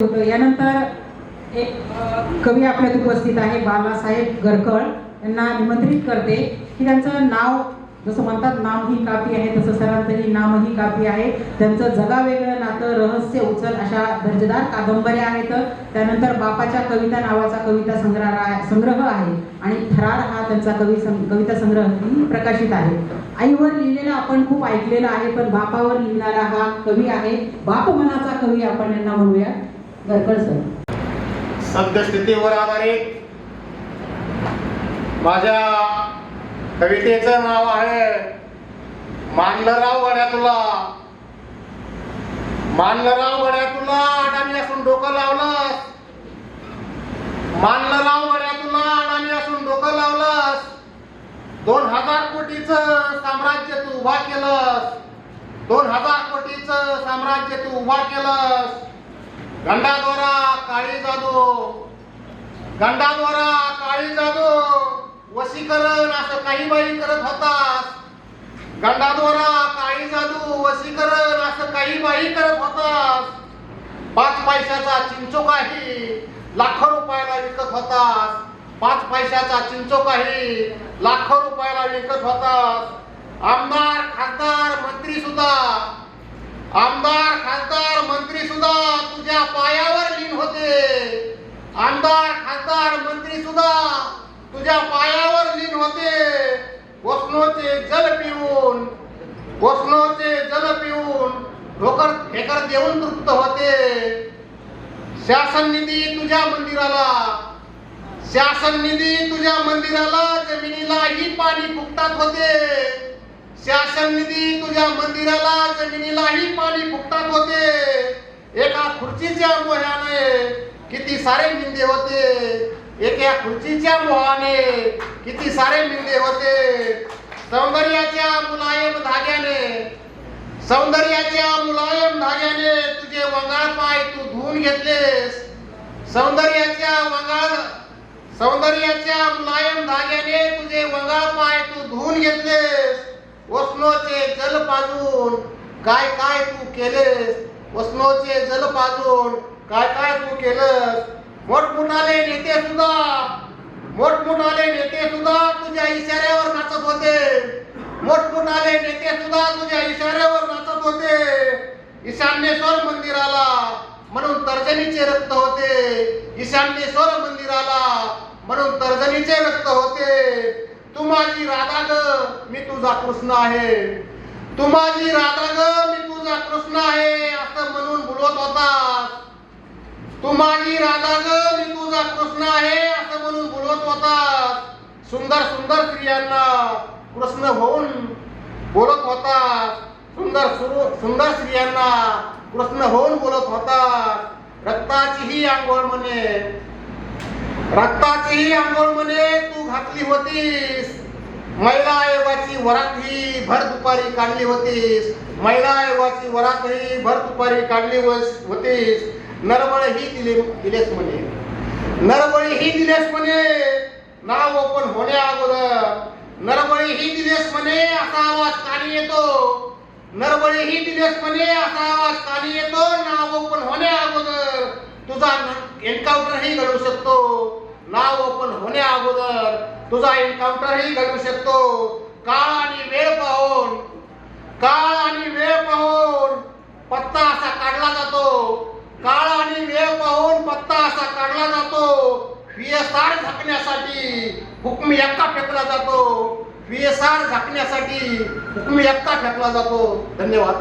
होतं। यानंतर एक कवी आपल्यात उपस्थित आहे, बालासाहेब गरकळ यांना निमंत्रित करते की त्यांचं नाव, जसं म्हणतात नाम ही काफी आहे, तसं सरांचंही नामही काफी आहे। त्यांचं जगावेगळं नातं, रहस्य उचल अशा दर्जेदार कादंबऱ्या आहेत। त्यानंतर बापाच्या कविता नावाचा कविता संग्रह आहे आणि थरार हा त्यांचा कविता संग्रह प्रकाशित आहे। आईवर लिहिलेला आपण खूप ऐकलेला आहे, पण बापावर लिहिणारा हा कवी आहे, बाप मनाचा कवी आपण यांना म्हणूया। गरकळ सर। सद्यस्थितीवर आधारित माझ्या कवितेचं नाव आहे मानलं राव गड्या तुला, मानलं राव गड्या तुला अडाणी असून डोकं लावलंस, मानलं राव गड्या तुला अडाणी असून डोकं लावलंस, 2000 कोटीचं साम्राज्य तू उभा केलंस, 2000 कोटीचं साम्राज्य तू उभा केलंस। गंडाद्वारा काळी जादू, गंडाद्वारा काळी जादू वशीकरण असं काही बाई करत होतास, गंडाद्वारा काळी जादू वशीकरण असं काही बाई करत होतास। 5 पैशाचा चिंचोकाही लाखो रुपयाला विकत होतास, 5 पैशाचा चिंचोकाही लाखो रुपयाला विकत होतास। आमदार खासदार मंत्री सुद्धा, आमदार खासदार मंत्री सुद्धा तुझ्या पायावर लीन होते, आमदार खासदार मंत्री सुद्धा तुझ्या पायावर लीन होते। वसनोचे जल पिऊन, वसनोचे जल पिऊन ढोकर फेकर देऊन तृप्त होते। शासन निधी तुझ्या मंदिराला, शासन निधी तुझ्या मंदिराला जमिनीलाही पाणी फुकटात होते, शासन निधी तुझ्या मंदिराला जमिनीलाही पाणी फुकटात होते। एका खुर्चीच्या मोहाने किती सारे मिंदे होते, एका खुर्चीच्या मोहाने किती सारे मिंदे होते। सौंदर्याच्या मुलायम धाग्याने, सौंदर्याच्या मुलायम धाग्याने तुझे वंगाळ पाय तू धुवून घेतलेस, सौंदर्याच्या मुलायम धाग्याने तुझे वंगाळ पाय तू धुवून घेतलेस। वसनोचे जल पाजून काय काय तू केलेस, वसनोचे जल पाजून काय काय तू केलंस। मोठमोठाले नेते सुद्धा, मोठमोठाले नेते सुद्धा तुझ्या इशाऱ्यावर नाचत होते, मोठमोठाले नेते सुद्धा तुझ्या इशाऱ्यावर नाचत होते। ईशान्येश्वर मंदिराला म्हणून तर्जनीचे रक्त होते, ईशान्येश्वर मंदिराला म्हणून तर्जनीचे रक्त होते। तू माझी राधा ग मी तुझा कृष्ण आहे, तू माझी राधा ग मी तुझा कृष्ण आहे असं म्हणून बोलत होतास, तू माझी राधा ग मी तुझा कृष्ण आहे असं म्हणून बोलत होतास। सुंदर सुंदर स्त्रियांना कृष्ण होऊन बोलत होतास, सुंदर स्त्रियांना कृष्ण होऊन बोलत होतास। रक्ताचीही आंघोळ म्हणे, रक्ताचीही आंघोळ म्हणे तू घातली होतीस, महिला आयोगाची वरात ही भर दुपारी काढली होतीस, महिला आयोगाची वरात ही भर दुपारी काढली होतीस। नरबळी ही दिलेस म्हणे, नरबळी ही दिलेस म्हणे नाव ओपन होण्या अगोदर, नरबळी ही दिलेस म्हणे असा आवाज कानी येतो, नरबळी ही दिलेस म्हणे असा आवाज कानी येतो नाव ओपन होण्या अगोदर। तुझा एन्काउंटर ही घडू शकतो, नाव ओपन होण्या अगोदर तुझा एन्काउंटर ही घडू शकतो। काळ आणि वेळ पाहून, काळ आणि वेळ पाहून पत्ता असा काढला जातो, काळ आणि वेळ पाहून पत्ता असा काढला जातो। VSR झाकण्यासाठी हुकमी एक्का फेकला जातो, VSR झाकण्यासाठी हुकमी एक्का फेकला जातो। धन्यवाद।